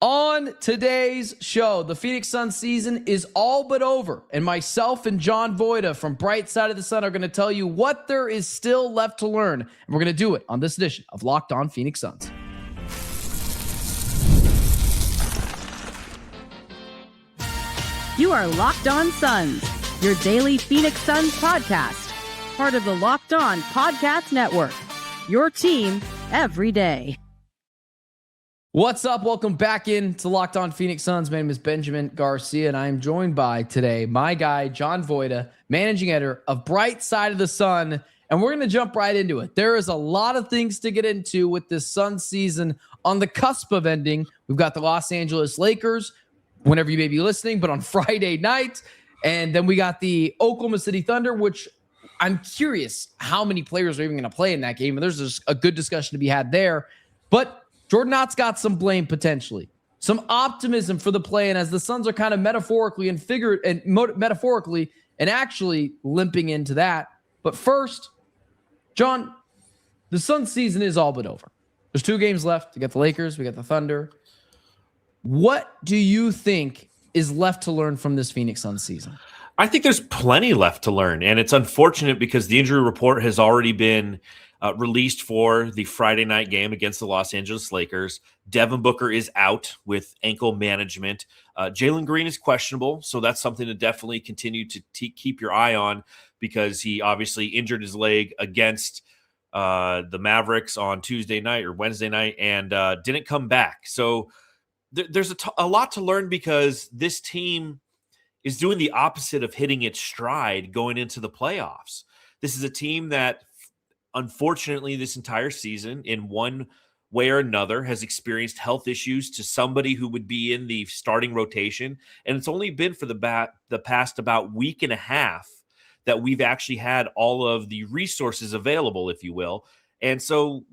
On today's show, the Phoenix Suns season is all but over, and myself and John Voita from Bright Side of the Sun are going to tell you what there is still left to learn, and we're going to do it on this edition of Locked On Phoenix Suns. You are Locked On Suns, your daily Phoenix Suns podcast, part of the Locked On Podcast Network, your team every day. What's up? Welcome back into Locked On Phoenix Suns. My name is Benjamin Garcia, and I am joined by today my guy, John Voita, managing editor of Bright Side of the Sun, and we're going to jump right into it. There is a lot of things to get into with this Suns season on the cusp of ending. We've got the Los Angeles Lakers, whenever you may be listening, but on Friday night, and then we got the Oklahoma City Thunder, which I'm curious how many players are even going to play in that game, and there's just a good discussion to be had there, but Jordan Knott's got some blame potentially, some optimism for the play, and as the Suns are kind of metaphorically and actually limping into that. But first, John, the Suns season is all but over. There's 2 games left. We got the Lakers, we got the Thunder. What do you think is left to learn from this Phoenix Suns season? I think there's plenty left to learn, and it's unfortunate because the injury report has already been released for the Friday night game against the Los Angeles Lakers. Devin Booker is out with ankle management. Jalen Green is questionable, so that's something to definitely continue to keep your eye on because he obviously injured his leg against the Mavericks on Tuesday night or Wednesday night and didn't come back. So there's a lot to learn because this team is doing the opposite of hitting its stride going into the playoffs. This is a team that unfortunately, this entire season, in one way or another, has experienced health issues to somebody who would be in the starting rotation. And it's only been for the past about week and a half that we've actually had all of the resources available, if you will. And so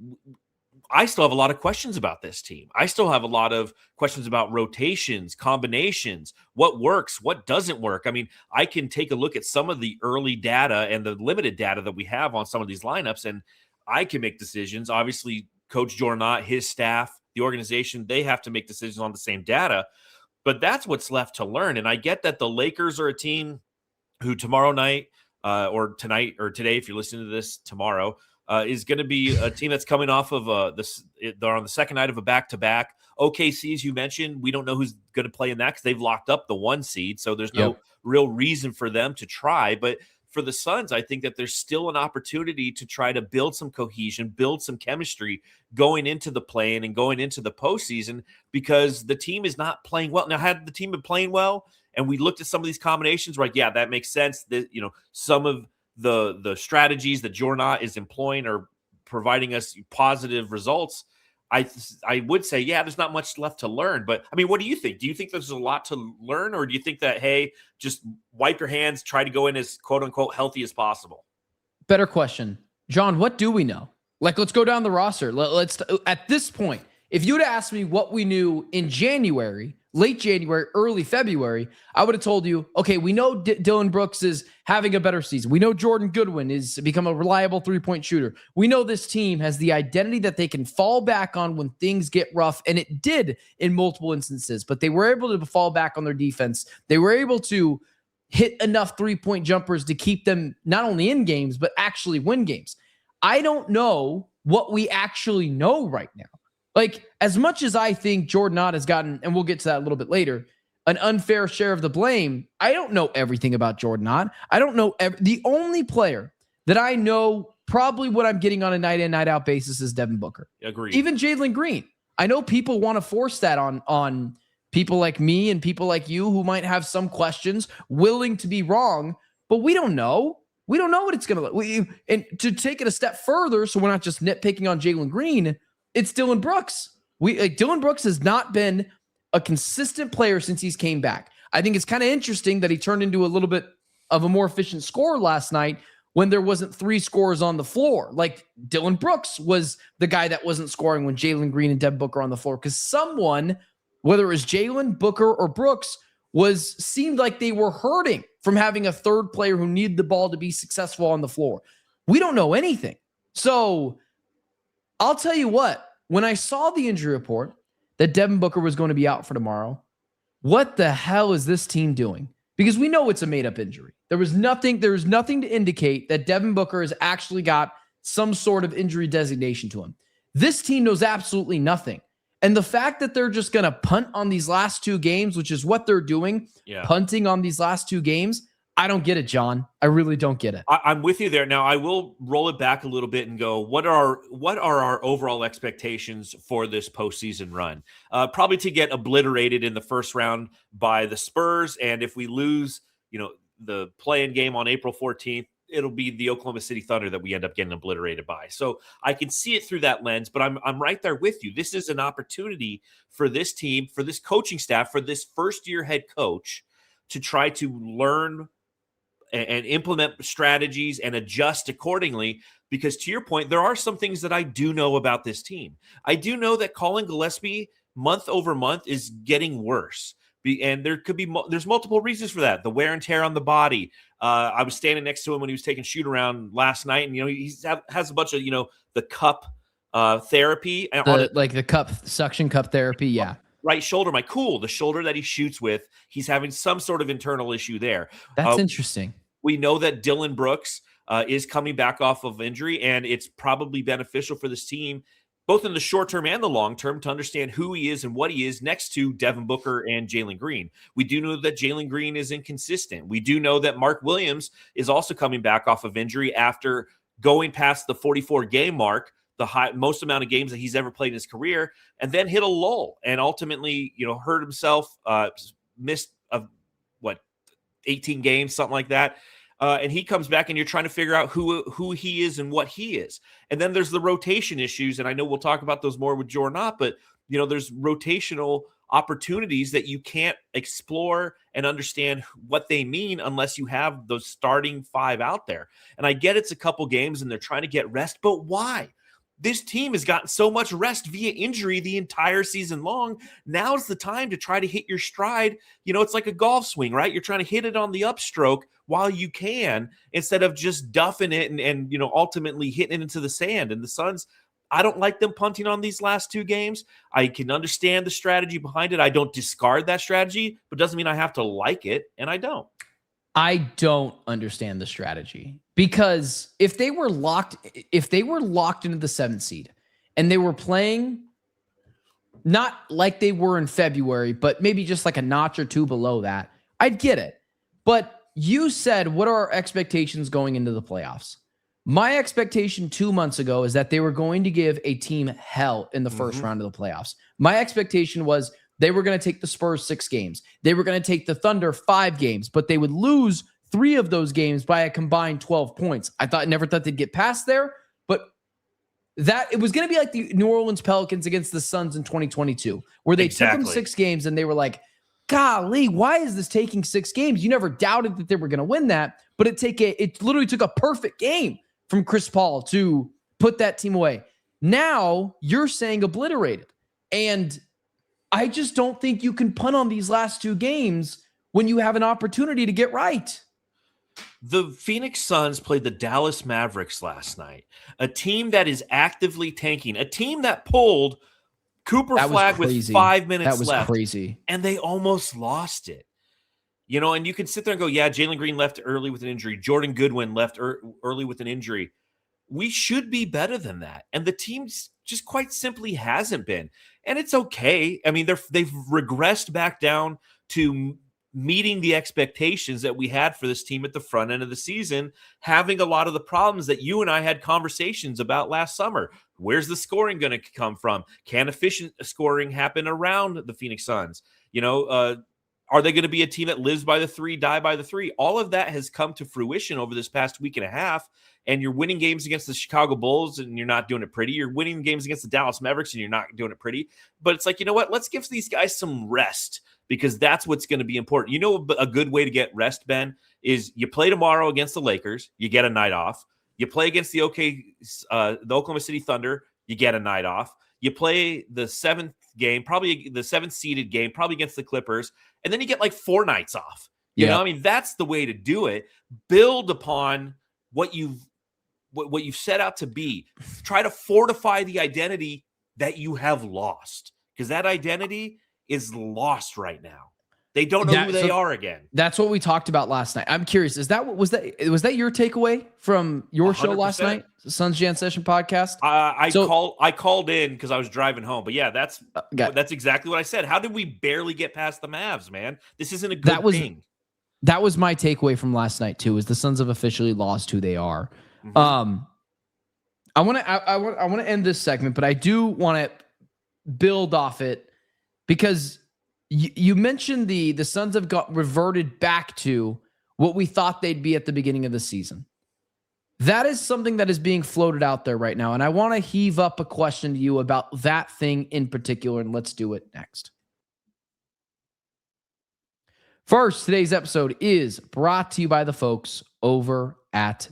I still have a lot of questions about this team. I still have a lot of questions about rotations, combinations, what works, what doesn't work. I mean, I can take a look at some of the early data and the limited data that we have on some of these lineups, and I can make decisions. Obviously, Coach Jordan Knott, his staff, the organization, they have to make decisions on the same data. But that's what's left to learn. And I get that the Lakers are a team who tomorrow night or tonight or today, if you're listening to this tomorrow, is going to be a team that's coming off of they're on the second night of a back-to-back. OKC, as you mentioned, we don't know who's going to play in that because they've locked up the 1 seed, so there's no real reason for them to try. But for the Suns, I think that there's still an opportunity to try to build some cohesion, build some chemistry going into the play-in and going into the postseason because the team is not playing well. Now, had the team been playing well and we looked at some of these combinations, right, yeah, that makes sense. That, some of the strategies that Jordan Knott is employing are providing us positive results, I would say, yeah, there's not much left to learn. But, I mean, what do you think? Do you think there's a lot to learn, or do you think that, hey, just wipe your hands, try to go in as quote-unquote healthy as possible? Better question. John, what do we know? Let's go down the roster. Let's at this point, if you would have asked me what we knew in January, late January, early February, I would have told you, okay, we know Dillon Brooks is having a better season. We know Jordan Goodwin is become a reliable 3-point shooter. We know this team has the identity that they can fall back on when things get rough, and it did in multiple instances, but they were able to fall back on their defense. They were able to hit enough 3-point jumpers to keep them not only in games, but actually win games. I don't know what we actually know right now. As much as I think Jordan Knott has gotten, and we'll get to that a little bit later, an unfair share of the blame, I don't know everything about Jordan Knott. I don't know. The only player that I know probably what I'm getting on a night in, night out basis is Devin Booker. Agreed. Even Jalen Green. I know people want to force that on people like me and people like you who might have some questions, willing to be wrong, but we don't know. We don't know what it's going to look. And to take it a step further, so we're not just nitpicking on Jalen Green, it's Dillon Brooks. Dillon Brooks has not been a consistent player since he's came back. I think it's kind of interesting that he turned into a little bit of a more efficient scorer last night when there wasn't 3 scorers on the floor. Dillon Brooks was the guy that wasn't scoring when Jalen Green and Devin Booker on the floor because someone, whether it was Jalen, Booker, or Brooks, seemed like they were hurting from having a third player who needed the ball to be successful on the floor. We don't know anything. So I'll tell you what, when I saw the injury report, that Devin Booker was going to be out for tomorrow, what the hell is this team doing? Because we know it's a made-up injury. There was nothing to indicate that Devin Booker has actually got some sort of injury designation to him. This team knows absolutely nothing. And the fact that they're just going to punt on these last 2 games, which is what they're doing, punting on these last 2 games, I don't get it, John. I really don't get it. I'm with you there. Now, I will roll it back a little bit and go, what are our overall expectations for this postseason run? Probably to get obliterated in the first round by the Spurs. And if we lose, the play-in game on April 14th, it'll be the Oklahoma City Thunder that we end up getting obliterated by. So I can see it through that lens, but I'm right there with you. This is an opportunity for this team, for this coaching staff, for this first-year head coach to try to learn and implement strategies and adjust accordingly. Because to your point, there are some things that I do know about this team. I do know that Colin Gillespie month over month is getting worse. And there's multiple reasons for that. The wear and tear on the body. I was standing next to him when he was taking shoot around last night, and he has a bunch of the cup therapy, like the suction cup therapy. Yeah, right shoulder. The shoulder that he shoots with, he's having some sort of internal issue there. That's interesting. We know that Dillon Brooks is coming back off of injury, and it's probably beneficial for this team, both in the short term and the long term, to understand who he is and what he is next to Devin Booker and Jalen Green. We do know that Jalen Green is inconsistent. We do know that Mark Williams is also coming back off of injury after going past the 44-game mark, the most amount of games that he's ever played in his career, and then hit a lull and ultimately, hurt himself, missed 18 games, something like that. And he comes back, and you're trying to figure out who he is and what he is. And then there's the rotation issues, and I know we'll talk about those more with Jordan Knott, but there's rotational opportunities that you can't explore and understand what they mean unless you have those starting 5 out there. And I get it's a couple games and they're trying to get rest, but why? This team has gotten so much rest via injury the entire season long. Now's the time to try to hit your stride. It's like a golf swing, right? You're trying to hit it on the upstroke while you can, instead of just duffing it and ultimately hitting it into the sand. And the Suns, I don't like them punting on these last 2 games. I can understand the strategy behind it. I don't discard that strategy, but doesn't mean I have to like it, and I don't. I don't understand the strategy, because if they were locked into the 7th seed and they were playing not like they were in February, but maybe just like a notch or 2 below that, I'd get it. But you said, what are our expectations going into the playoffs? My expectation 2 months ago is that they were going to give a team hell in the first round of the playoffs. My expectation was they were going to take the Spurs 6 games. They were going to take the Thunder 5 games, but they would lose 3 of those games by a combined 12 points. Never thought they'd get past there, but that it was going to be like the New Orleans Pelicans against the Suns in 2022, where they took them 6 games and they were like, golly, why is this taking 6 games? You never doubted that they were going to win that, but it literally took a perfect game from Chris Paul to put that team away. Now you're saying obliterated. And I just don't think you can punt on these last 2 games when you have an opportunity to get right. The Phoenix Suns played the Dallas Mavericks last night, a team that is actively tanking, a team that pulled Cooper Flag with 5 minutes left. That was crazy. And they almost lost it. And you can sit there and go, yeah, Jalen Green left early with an injury. Jordan Goodwin left early with an injury. We should be better than that. And the team just quite simply hasn't been. And it's okay. I mean, they've regressed back down to meeting the expectations that we had for this team at the front end of the season, having a lot of the problems that you and I had conversations about last summer. Where's the scoring going to come from? Can efficient scoring happen around the Phoenix Suns? Are they going to be a team that lives by the 3, die by the 3? All of that has come to fruition over this past week and a half, and you're winning games against the Chicago Bulls, and you're not doing it pretty. You're winning games against the Dallas Mavericks, and you're not doing it pretty. But it's like, you know what? Let's give these guys some rest, because that's what's going to be important. A good way to get rest, Ben, is you play tomorrow against the Lakers, you get a night off. You play against the Oklahoma City Thunder, you get a night off. You play the 7th game, probably the 7th seeded game, probably against the Clippers, and then you get like 4 nights off. You know, I mean, that's the way to do it. Build upon what you've set out to be. Try to fortify the identity that you have lost, because that identity is lost right now. They don't know who they are again. That's what we talked about last night. I'm curious, was that your takeaway from your 100%. Show last night, the Suns Jam Session podcast? I called in because I was driving home, but yeah, that's exactly what I said. How did we barely get past the Mavs, man? This isn't a good thing. That was my takeaway from last night too. Is the Suns have officially lost who they are. Mm-hmm. I want to end this segment, but I do want to build off it because you mentioned the Suns have reverted back to what we thought they'd be at the beginning of the season. That is something that is being floated out there right now, and I want to heave up a question to you about that thing in particular, and let's do it next. First, today's episode is brought to you by the folks over at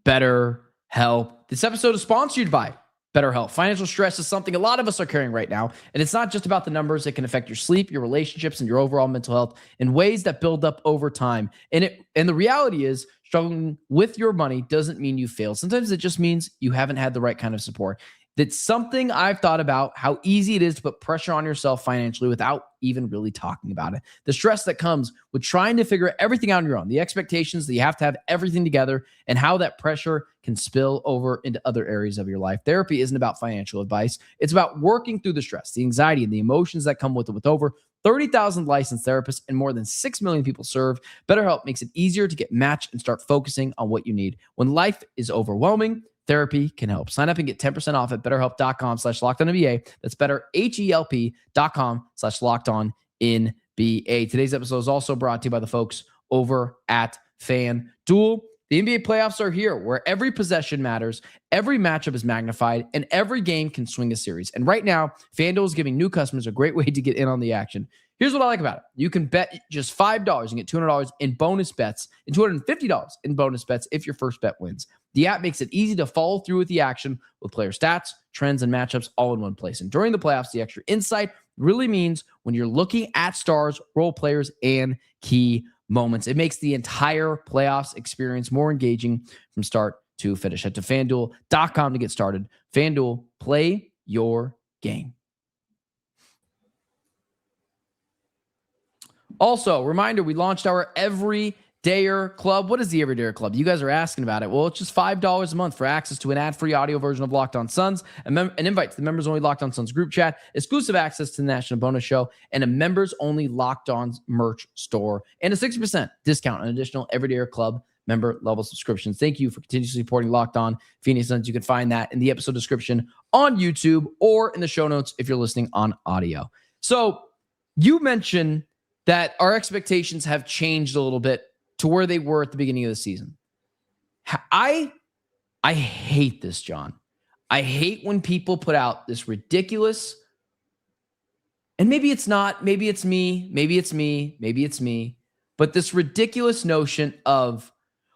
BetterHelp. This episode is sponsored by BetterHelp. Financial stress is something a lot of us are carrying right now, and it's not just about the numbers. It can affect your sleep, your relationships, and your overall mental health in ways that build up over time. And the reality is, struggling with your money doesn't mean you failed. Sometimes it just means you haven't had the right kind of support. That's something I've thought about, how easy it is to put pressure on yourself financially without even really talking about it. The stress that comes with trying to figure everything out on your own, the expectations that you have to have everything together, and how that pressure can spill over into other areas of your life. Therapy isn't about financial advice. It's about working through the stress, the anxiety, and the emotions that come with it. With over 30,000 licensed therapists and more than 6 million people served, BetterHelp makes it easier to get matched and start focusing on what you need. When life is overwhelming, therapy can help. Sign up and get 10% off at betterhelp.com/lockedonnba. That's betterhelp.com/lockedonnba. Today's episode is also brought to you by the folks over at FanDuel. The NBA playoffs are here, where every possession matters, every matchup is magnified, and every game can swing a series. And right now, FanDuel is giving new customers a great way to get in on the action. Here's what I like about it. You can bet just $5 and get $200 in bonus bets and $250 in bonus bets if your first bet wins. The app makes it easy to follow through with the action with player stats, trends, and matchups all in one place. And during the playoffs, the extra insight really means when you're looking at stars, role players, and key moments. It makes the entire playoffs experience more engaging from start to finish. Head to FanDuel.com to get started. FanDuel, play your game. Also, reminder, we launched our Everydayer Club. What is the Everydayer Club? You guys are asking about it. Well, it's just $5 a month for access to an ad-free audio version of Locked On Suns, an invite to the members-only Locked On Suns group chat, exclusive access to the National Bonus Show, and a members-only Locked On merch store, and a 60% discount on additional Everydayer Club member-level subscriptions. Thank you for continuously supporting Locked On Phoenix Suns. You can find that in the episode description on YouTube or in the show notes if you're listening on audio. So you mentioned that our expectations have changed a little bit to where they were at the beginning of the season. I hate this, John. I hate when people put out this ridiculous, and maybe it's not, maybe it's me, but this ridiculous notion of,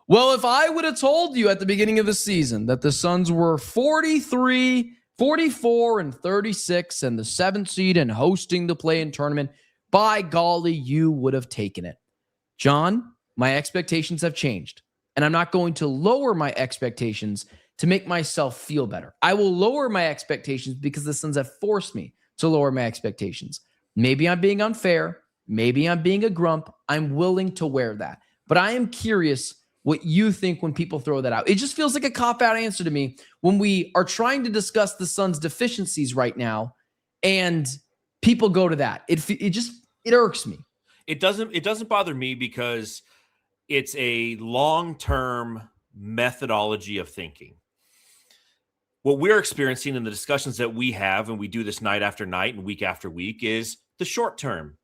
well, if I would have told you at the beginning of the season that the Suns were 43, 44, and 36 and the 7th seed and hosting the play-in tournament, by golly, you would have taken it. John, my expectations have changed, and I'm not going to lower my expectations to make myself feel better. I will lower my expectations because the Suns have forced me to lower my expectations. Maybe I'm being unfair. Maybe I'm being a grump. I'm willing to wear that. But I am curious what you think when people throw that out. It just feels like a cop-out answer to me when we are trying to discuss the Suns' deficiencies right now, and people go to that. It irks me. It doesn't bother me because it's a long-term methodology of thinking. What we're experiencing in the discussions that we have, and we do this night after night and week after week, is the short-term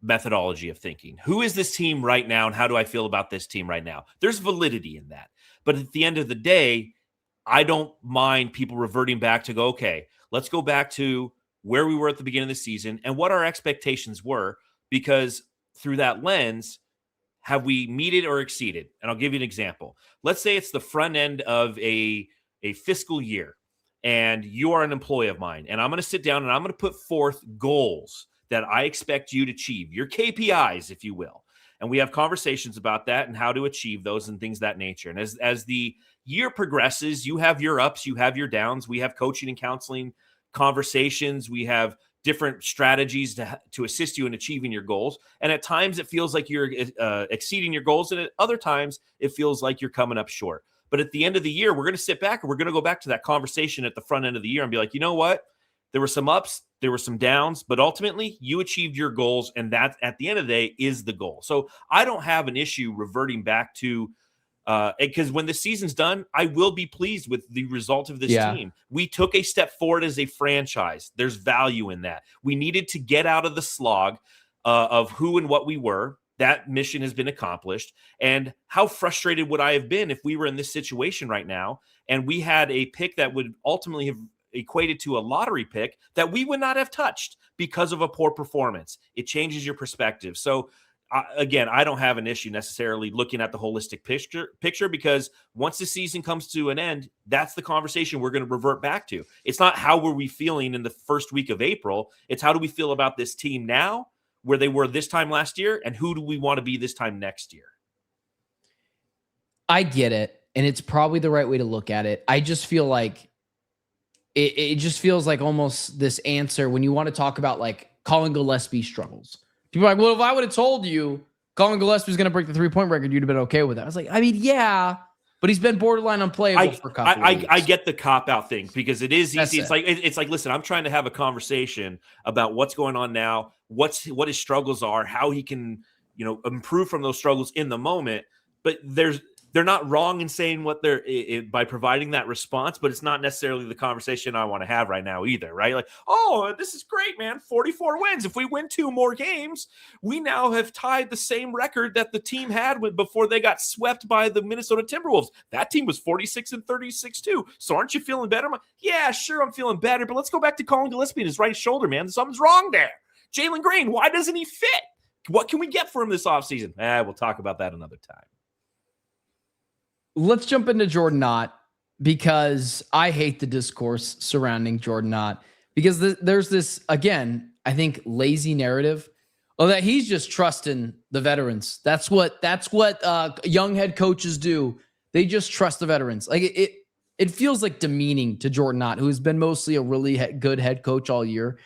methodology of thinking. Who is this team right now, and how do I feel about this team right now? There's validity in that. But at the end of the day, I don't mind people reverting back to go, okay, let's go back to where we were at the beginning of the season and what our expectations were, because through that lens, have we meted or exceeded? And I'll give you an example. Let's say it's the front end of a fiscal year, and you are an employee of mine, and I'm going to sit down and I'm going to put forth goals that I expect you to achieve, your KPIs, if you will. And we have conversations about that and how to achieve those and things of that nature. And as the year progresses, you have your ups, you have your downs. We have coaching and counseling conversations. We have different strategies to assist you in achieving your goals. And at times it feels like you're exceeding your goals. And at other times it feels like you're coming up short. But at the end of the year, we're going to sit back and we're going to go back to that conversation at the front end of the year and be like, you know what? There were some ups, there were some downs, but ultimately you achieved your goals. And that at the end of the day is the goal. So I don't have an issue reverting back to because when the season's done, I will be pleased with the result of this team. We took a step forward as a franchise. There's value in that. We needed to get out of the slog of who and what we were. That mission has been accomplished. And how frustrated would I have been if we were in this situation right now and we had a pick that would ultimately have equated to a lottery pick that we would not have touched because of a poor performance. It changes your perspective. So again, I don't have an issue necessarily looking at the holistic picture because once the season comes to an end, that's the conversation we're going to revert back to. It's not how were we feeling in the first week of April. It's how do we feel about this team now, where they were this time last year, and who do we want to be this time next year? I get it, and it's probably the right way to look at it. I just feel like it just feels like almost this answer when you want to talk about like Colin Gillespie struggles. People are like, well, if I would have told you Colin Gillespie was going to break the 3-point record, you'd have been okay with that. I was like, I mean, yeah, but he's been borderline unplayable for a couple of weeks. I get the cop-out thing because it is easy. That's It's like, listen, I'm trying to have a conversation about what's going on now, what his struggles are, how he can, improve from those struggles in the moment. But they're not wrong in saying what they're by providing that response, but it's not necessarily the conversation I want to have right now either, right? Like, oh, this is great, man. 44 wins. If we win 2 more games, we now have tied the same record that the team had before they got swept by the Minnesota Timberwolves. That team was 46-36 too. So aren't you feeling better? Yeah, sure, I'm feeling better, but let's go back to Colin Gillespie and his right shoulder, man. Something's wrong there. Jalen Green, why doesn't he fit? What can we get for him this offseason? We'll talk about that another time. Let's jump into Jordan Knott because I hate the discourse surrounding Jordan Knott because there's this, again, I think lazy narrative that he's just trusting the veterans. That's what young head coaches do. They just trust the veterans. Like it feels like demeaning to Jordan Knott, who's been mostly a really good head coach all year.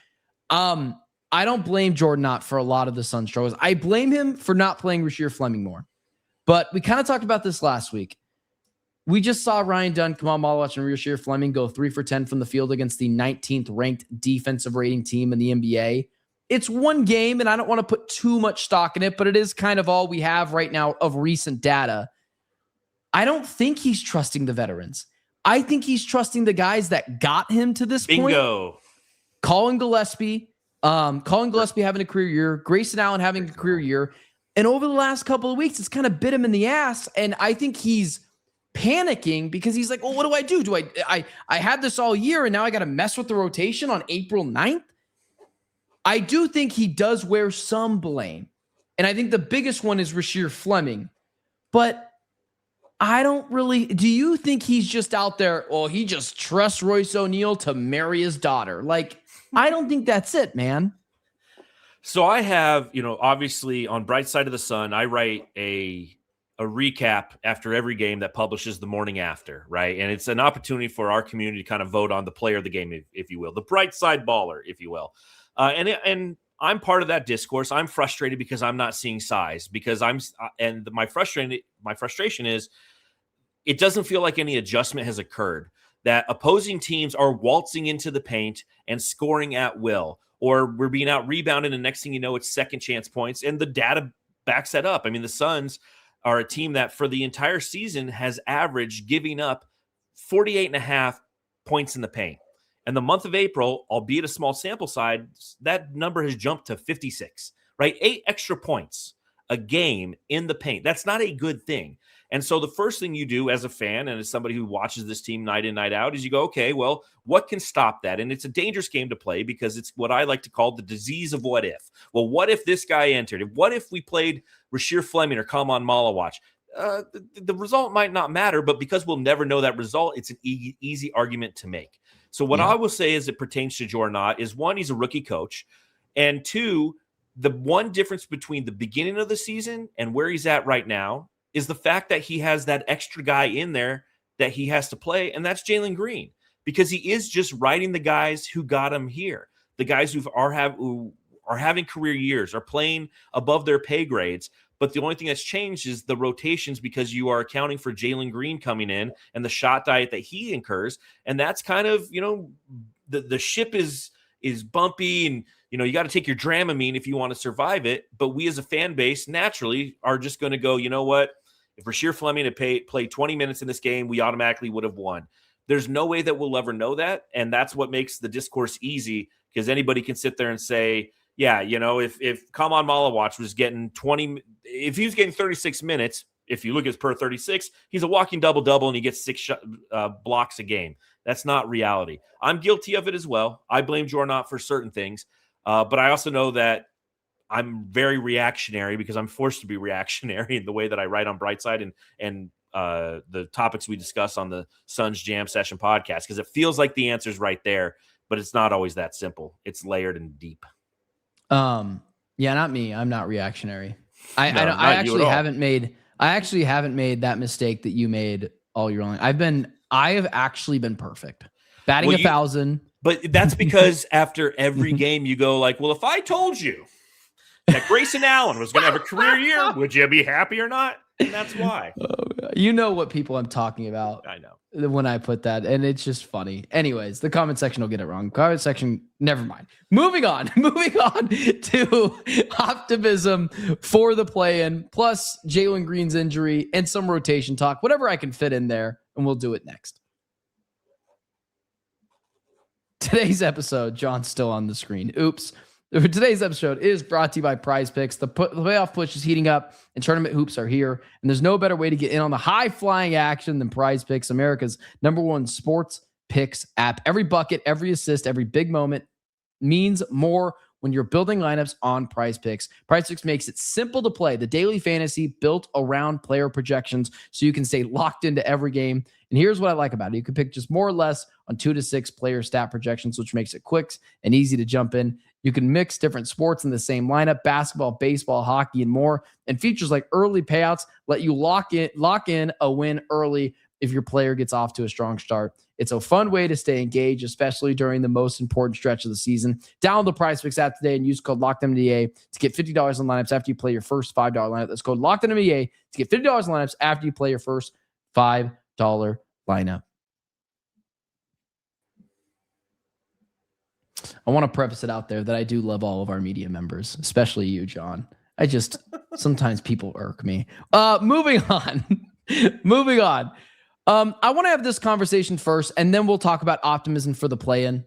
I don't blame Jordan Knott for a lot of the Suns struggles. I blame him for not playing Rasheer Fleming more. But we kind of talked about this last week. We just saw Ryan Dunn, Kamal Malawach, and Rasheer Fleming go 3 for 10 from the field against the 19th ranked defensive rating team in the NBA. It's one game, and I don't want to put too much stock in it, but it is kind of all we have right now of recent data. I don't think he's trusting the veterans. I think he's trusting the guys that got him to this point. Colin Gillespie having a career year, Grayson Allen having a career year. And over the last couple of weeks, it's kind of bit him in the ass. And I think he's panicking because he's like, well, what do? Do I had this all year and now I got to mess with the rotation on April 9th? I do think he does wear some blame. And I think the biggest one is Rasheer Fleming. But I don't really, do you think he's just out there, he just trusts Royce O'Neal to marry his daughter? Like, I don't think that's it, man. So I have, obviously on Bright Side of the Sun, I write a recap after every game that publishes the morning after, right? And it's an opportunity for our community to kind of vote on the player of the game, if you will, the bright side baller, if you will. And I'm part of that discourse. I'm frustrated because I'm not seeing size because my frustration is it doesn't feel like any adjustment has occurred, that opposing teams are waltzing into the paint and scoring at will, or we're being out rebounded. And next thing you know, it's second chance points. And the data backs that up. I mean, the Suns are a team that for the entire season has averaged giving up 48.5 points in the paint. And the month of April, albeit a small sample size, that number has jumped to 56, right? 8 extra points a game in the paint. That's not a good thing. And so the first thing you do as a fan and as somebody who watches this team night in, night out is you go, okay, well, what can stop that? And it's a dangerous game to play because it's what I like to call the disease of what if. Well, what if this guy entered? What if we played Rasheer Fleming or Kamal Malawach? The result might not matter, but because we'll never know that result, it's an easy argument to make. So what I will say as it pertains to Jordan Knott is, one, he's a rookie coach. And two, the one difference between the beginning of the season and where he's at right now is the fact that he has that extra guy in there that he has to play, and that's Jalen Green. because he is just riding the guys who got him here. The guys who are having career years, are playing above their pay grades. But the only thing that's changed is the rotations, because you are accounting for Jalen Green coming in and the shot diet that he incurs. And that's kind of, the ship is bumpy, and, you got to take your Dramamine if you want to survive it. But we as a fan base naturally are just going to go, you know what? If Rasheer Fleming had played 20 minutes in this game, we automatically would have won. There's no way that we'll ever know that. And that's what makes the discourse easy, because anybody can sit there and say, yeah, if Kaman Malawach was getting if he was getting 36 minutes, if you look at his per 36, he's a walking double-double and he gets 6 blocks a game. That's not reality. I'm guilty of it as well. I blame Jordan Knott for certain things. But I also know that I'm very reactionary, because I'm forced to be reactionary in the way that I write on Brightside and the topics we discuss on the Suns Jam Session podcast, because it feels like the answer's right there, but it's not always that simple. It's layered and deep. Yeah, not me. I'm not reactionary. I actually haven't made that mistake that you made all year long. I have actually been perfect. Batting 1,000. But that's because after every game you go like, well, if I told you that Grayson Allen was going to have a career year, would you be happy or not? And that's why. You know what people I'm talking about. I know. When I put that, and it's just funny. Anyways, the comment section will get it wrong. Comment section, never mind. Moving on to optimism for the play-in, plus Jalen Green's injury and some rotation talk, whatever I can fit in there, and we'll do it next. Today's episode, John's still on the screen. Oops. Today's episode is brought to you by Prize Picks. The playoff push is heating up and tournament hoops are here. And there's no better way to get in on the high-flying action than Prize Picks, America's #1 sports picks app. Every bucket, every assist, every big moment means more when you're building lineups on Prize Picks. Prize Picks makes it simple to play the daily fantasy built around player projections so you can stay locked into every game. And here's what I like about it. You can pick just more or less on 2 to 6 player stat projections, which makes it quick and easy to jump in. You can mix different sports in the same lineup: basketball, baseball, hockey, and more. And features like early payouts let you lock in a win early if your player gets off to a strong start. It's a fun way to stay engaged, especially during the most important stretch of the season. Download the Prize Picks app today and use code LOCKEDONNBA to get $50 in lineups after you play your first $5 lineup. That's code LOCKEDONNBA to get $50 in lineups after you play your first $5 lineup. I want to preface it out there that I do love all of our media members, especially you, John. Sometimes people irk me. Moving on. I want to have this conversation first, and then we'll talk about optimism for the play-in.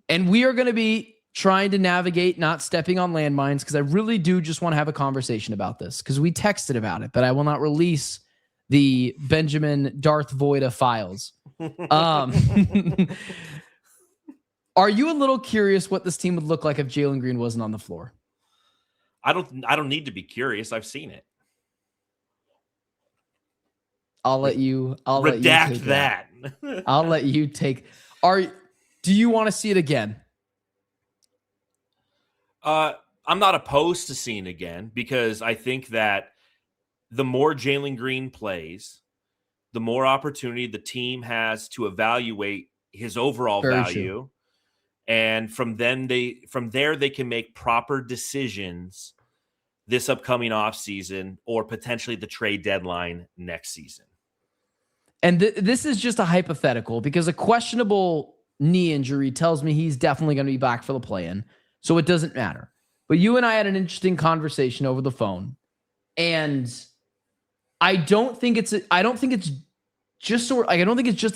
And we are going to be trying to navigate not stepping on landmines, because I really do just want to have a conversation about this, because we texted about it, but I will not release the Benjamin Darth Voida files. Are you a little curious what this team would look like if Jalen Green wasn't on the floor? I don't need to be curious. I've seen it. I'll let you redact that. I'll let you take. Do you want to see it again? I'm not opposed to seeing it again, because I think that the more Jalen Green plays, the more opportunity the team has to evaluate his overall value. True. And from there, they can make proper decisions this upcoming offseason, or potentially the trade deadline next season. And this is just a hypothetical, because a questionable knee injury tells me he's definitely going to be back for the play-in. So it doesn't matter. But you and I had an interesting conversation over the phone, and I don't think it's just a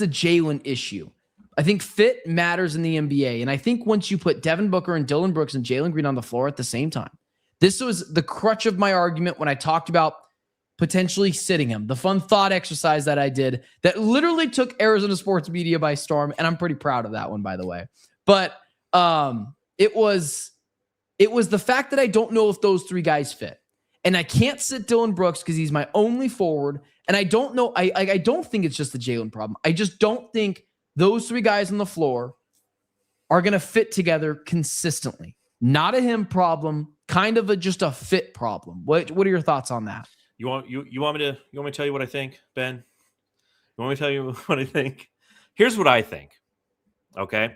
Jalen issue. I think fit matters in the NBA. And I think once you put Devin Booker and Dillon Brooks and Jalen Green on the floor at the same time, this was the crutch of my argument when I talked about potentially sitting him. The fun thought exercise that I did that literally took Arizona sports media by storm. And I'm pretty proud of that one, by the way. But it was the fact that I don't know if those 3 guys fit. And I can't sit Dillon Brooks because he's my only forward. And I don't know. I don't think it's just the Jalen problem. I just don't think those 3 guys on the floor are going to fit together consistently. Not a him problem, kind of just a fit problem. What are your thoughts on that? You want me to tell you what I think, Ben? You want me to tell you what I think? Here's what I think. Okay.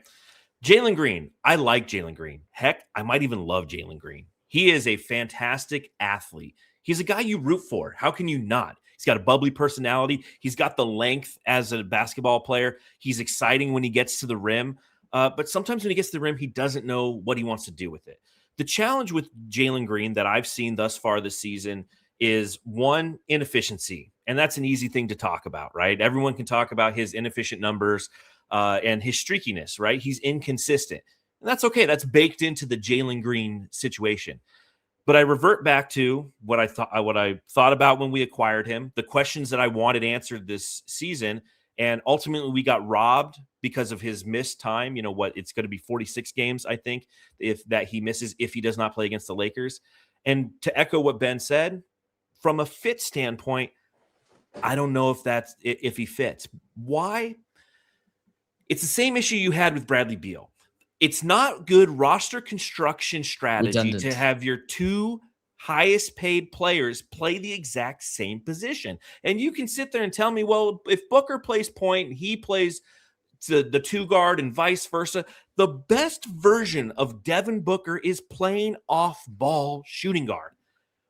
Jalen Green. I like Jalen Green. Heck, I might even love Jalen Green. He is a fantastic athlete. He's a guy you root for. How can you not? He's got a bubbly personality. He's got the length as a basketball player. He's exciting when he gets to the rim. But sometimes when he gets to the rim, he doesn't know what he wants to do with it. The challenge with Jalen Green that I've seen thus far this season is one, inefficiency. And that's an easy thing to talk about, right? Everyone can talk about his inefficient numbers and his streakiness, right? He's inconsistent. And that's okay. That's baked into the Jalen Green situation. But I revert back to what I thought about when we acquired him, the questions that I wanted answered this season. And ultimately, we got robbed because of his missed time. You know what? It's going to be 46 games, I think, if he misses if he does not play against the Lakers. And to echo what Ben said, from a fit standpoint, I don't know if he fits. Why? It's the same issue you had with Bradley Beal. It's not good roster construction strategy Redundant. to have your two highest paid players play the exact same position. And you can sit there and tell me, well, if Booker plays point and he plays the two guard and vice versa, the best version of Devin Booker is playing off ball shooting guard.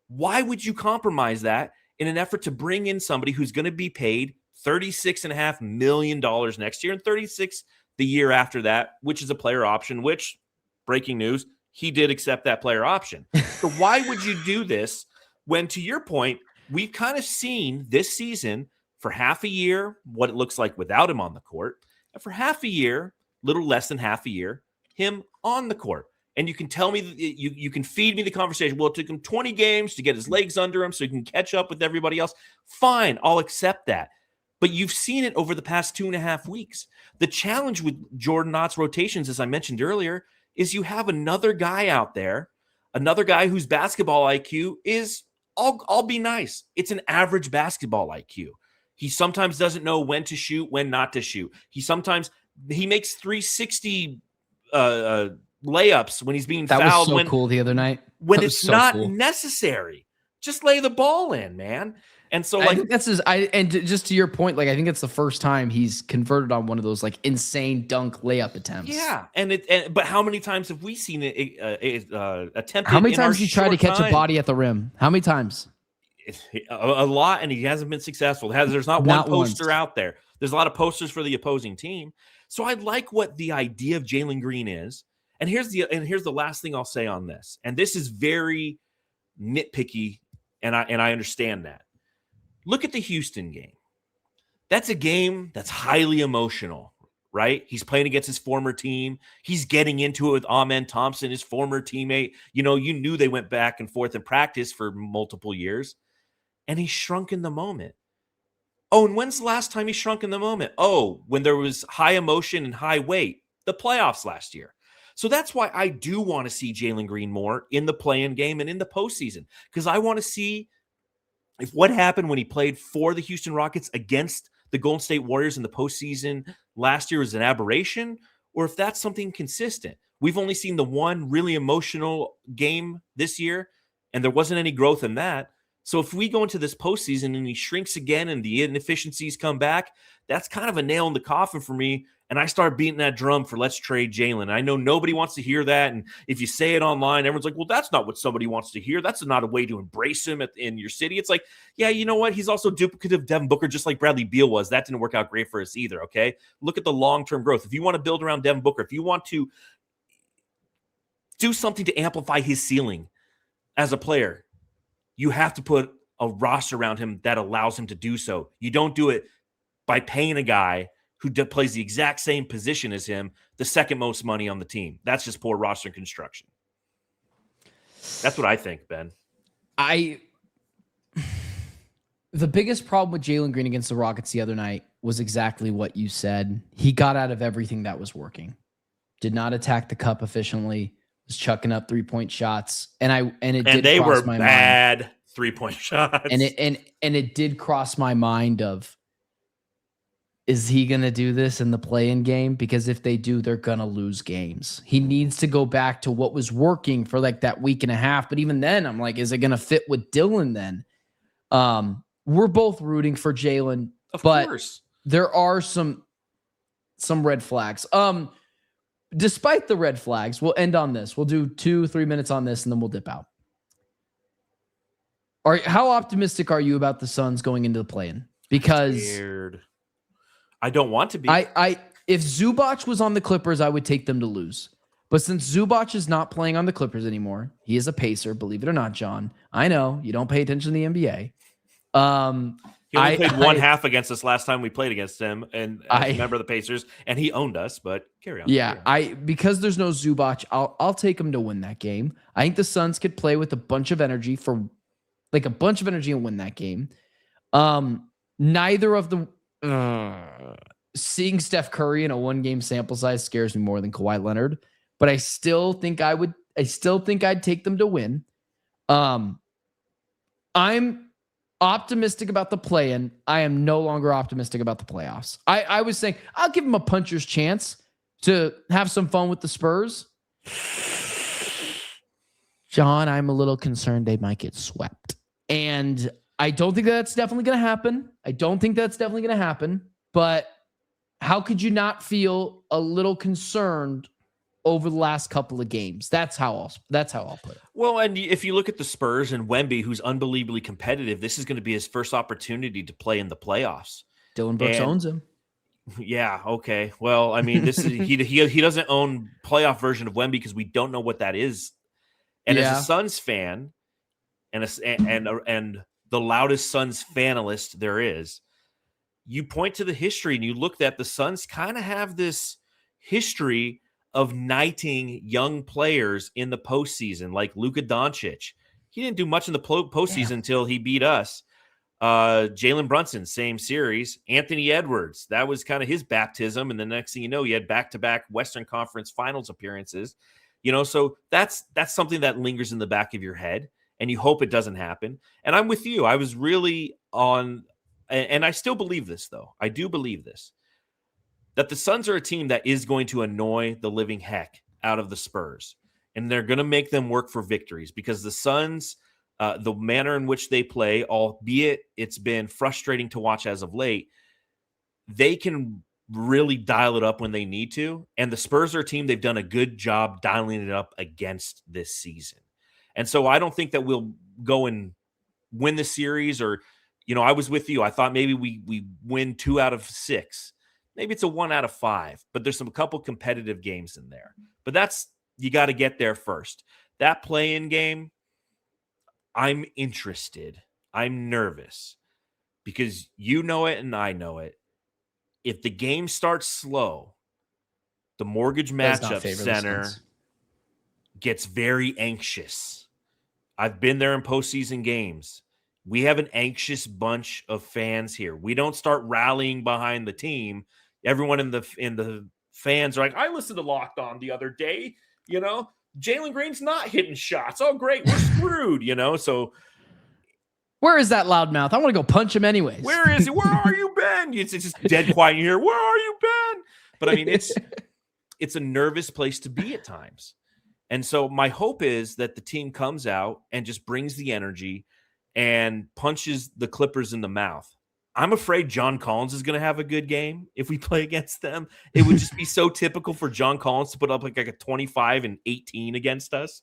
Why would you compromise that in an effort to bring in somebody who's going to be paid $36.5 million next year and $36 the year after that, which is a player option, which, breaking news, he did accept that player option. So why would you do this when, to your point, we've kind of seen this season for half a year what it looks like without him on the court, and for half a year, little less than half a year, him on the court. And you can tell me, you can feed me the conversation. Well, it took him 20 games to get his legs under him so he can catch up with everybody else. Fine, I'll accept that. But you've seen it over the past 2.5 weeks. The challenge with Jordan Knott's rotations, as I mentioned earlier, is you have another guy out there, another guy whose basketball IQ is, I'll be nice, it's an average basketball IQ. He sometimes doesn't know when to shoot, when not to shoot. He makes 360 layups when he's being fouled. That was so cool the other night. When it's so not necessary. Just lay the ball in, man. And so, like, I think just to your point, like, I think it's the first time he's converted on one of those like insane dunk layup attempts. Yeah, but how many times have we seen it attempted? How many times he tried to catch a body at the rim? How many times? A lot, and he hasn't been successful. There's not one poster out there. There's a lot of posters for the opposing team. So I like what the idea of Jalen Green is. And here's the last thing I'll say on this. And this is very nitpicky, and I understand that. Look at the Houston game. That's a game that's highly emotional, right? He's playing against his former team. He's getting into it with Amen Thompson, his former teammate. You knew they went back and forth in practice for multiple years. And he shrunk in the moment. Oh, and when's the last time he shrunk in the moment? Oh, when there was high emotion and high weight, the playoffs last year. So that's why I do want to see Jalen Green more in the play-in game and in the postseason, because I want to see if what happened when he played for the Houston Rockets against the Golden State Warriors in the postseason last year was an aberration, or if that's something consistent. We've only seen the one really emotional game this year, and there wasn't any growth in that. So if we go into this postseason and he shrinks again and the inefficiencies come back, that's kind of a nail in the coffin for me. And I start beating that drum for let's trade Jalen. I know nobody wants to hear that. And if you say it online, everyone's like, well, that's not what somebody wants to hear. That's not a way to embrace him in your city. It's like, yeah, you know what? He's also duplicative of Devin Booker, just like Bradley Beal was. That didn't work out great for us either, okay? Look at the long-term growth. If you want to build around Devin Booker, if you want to do something to amplify his ceiling as a player, you have to put a roster around him that allows him to do so. You don't do it by paying a guy who plays the exact same position as him the second most money on the team. That's just poor roster construction. That's what I think, Ben. The biggest problem with Jalen Green against the Rockets the other night was exactly what you said. He got out of everything that was working. Did not attack the cup efficiently. Was chucking up 3-point shots, and they were bad 3-point shots. And it did cross my mind of, is he going to do this in the play-in game? Because if they do, they're going to lose games. He needs to go back to what was working for like that week and a half. But even then, I'm like, is it going to fit with Dillon then? We're both rooting for Jalen. Of course. There are some some red flags. Despite the red flags, we'll end on this. We'll do 2-3 minutes on this, and then we'll dip out. How optimistic are you about the Suns going into the play-in? Because I don't want to be. If Zubac was on the Clippers, I would take them to lose. But since Zubac is not playing on the Clippers anymore, he is a Pacer, believe it or not, John. I know you don't pay attention to the NBA. He only played one half against us last time we played against him, and I remember the Pacers, and he owned us. But carry on. Yeah, carry on. Because there's no Zubac, I'll take him to win that game. I think the Suns could play with a bunch of energy and win that game. Neither of the seeing Steph Curry in a 1-game sample size scares me more than Kawhi Leonard, but I still think I'd take them to win. I'm optimistic about the play-in. I am no longer optimistic about the playoffs. I was saying I'll give them a puncher's chance to have some fun with the Spurs. John, I'm a little concerned they might get swept. And I don't think that's definitely going to happen. But how could you not feel a little concerned over the last couple of games? That's how I'll put it. Well, and if you look at the Spurs and Wemby, who's unbelievably competitive, this is going to be his first opportunity to play in the playoffs. Dillon Brooks owns him. Yeah. Okay. Well, I mean, this is he doesn't own playoff version of Wemby because we don't know what that is. And as a Suns fan, and the loudest Suns fanalist there is, you point to the history and you look that the Suns kind of have this history of knighting young players in the postseason, like Luka Doncic. He didn't do much in the postseason until he beat us. Jalen Brunson, same series. Anthony Edwards, that was kind of his baptism. And the next thing you know, he had back-to-back Western Conference Finals appearances. So that's something that lingers in the back of your head, and you hope it doesn't happen. And I'm with you. I was really on, and I still believe this, though. I do believe this, that the Suns are a team that is going to annoy the living heck out of the Spurs. And they're going to make them work for victories because the Suns, the manner in which they play, albeit it's been frustrating to watch as of late, they can really dial it up when they need to. And the Spurs are a team, they've done a good job dialing it up against this season. And so I don't think that we'll go and win the series or, I was with you. I thought maybe we win 2 out of 6. Maybe it's a 1 out of 5, but there's a couple competitive games in there. But you got to get there first. That play-in game, I'm interested. I'm nervous because you know it and I know it. If the game starts slow, the Mortgage Matchup Center gets very anxious. I've been there in postseason games. We have an anxious bunch of fans here. We don't start rallying behind the team. Everyone in the fans are like, I listened to Locked On the other day. Jalen Green's not hitting shots. Oh, great. We're screwed, So where is that loudmouth? I want to go punch him anyways. Where is he? Where are you, Ben? It's just dead quiet in here. Where are you, Ben? But I mean, it's a nervous place to be at times. And so my hope is that the team comes out and just brings the energy and punches the Clippers in the mouth. I'm afraid John Collins is going to have a good game if we play against them. It would just be so typical for John Collins to put up like a 25 and 18 against us,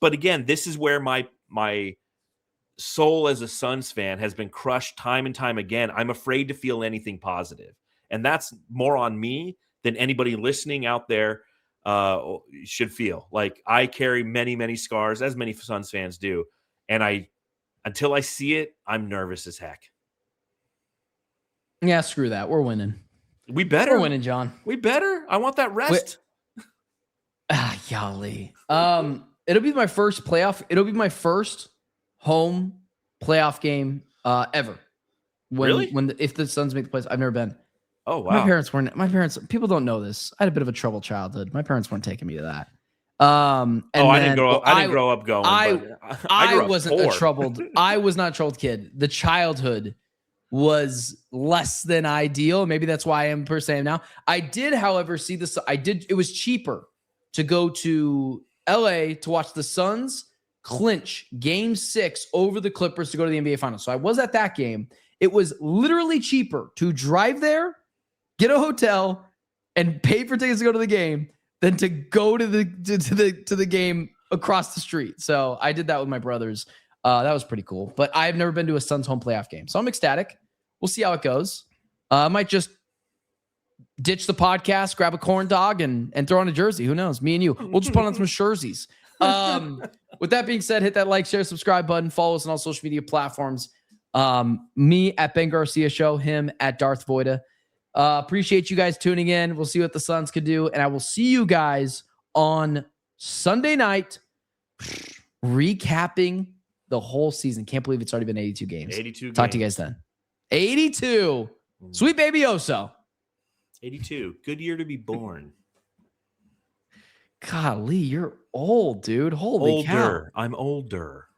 But again, this is where my soul as a Suns fan has been crushed time and time again. I'm afraid to feel anything positive. And that's more on me than anybody listening out there should feel. Like I carry many, many scars, as many Suns fans do. And until I see it, I'm nervous as heck. Yeah, screw that. We're winning. We better. We're winning, John. We better. I want that rest. Golly. It'll be my first playoff. It'll be my first home playoff game ever. If the Suns make the playoffs, I've never been. Oh wow. My parents. People don't know this. I had a bit of a troubled childhood. My parents weren't taking me to that. I didn't grow up going. I wasn't a troubled. I was not a troubled kid. The childhood was less than ideal. Maybe that's why I am per se now. I did, however, see this. It was cheaper to go to LA to watch the Suns clinch Game 6 over the Clippers to go to the NBA Finals. So I was at that game. It was literally cheaper to drive there get a hotel, and pay for tickets to go to the game than to go to the game across the street. So I did that with my brothers. That was pretty cool. But I've never been to a Suns home playoff game, so I'm ecstatic. We'll see how it goes. I might just ditch the podcast, grab a corn dog, and throw on a jersey. Who knows? Me and you. We'll just put on some jerseys. With that being said, hit that like, share, subscribe button. Follow us on all social media platforms. Me at Ben Garcia Show, him at Darth Voita. Appreciate you guys tuning in. We'll see what the Suns can do. And I will see you guys on Sunday night recapping the whole season. Can't believe it's already been 82 games. 82 Talk to you guys then. 82. Sweet baby Oso. 82. Good year to be born. Golly, you're old, dude. Holy cow. I'm older.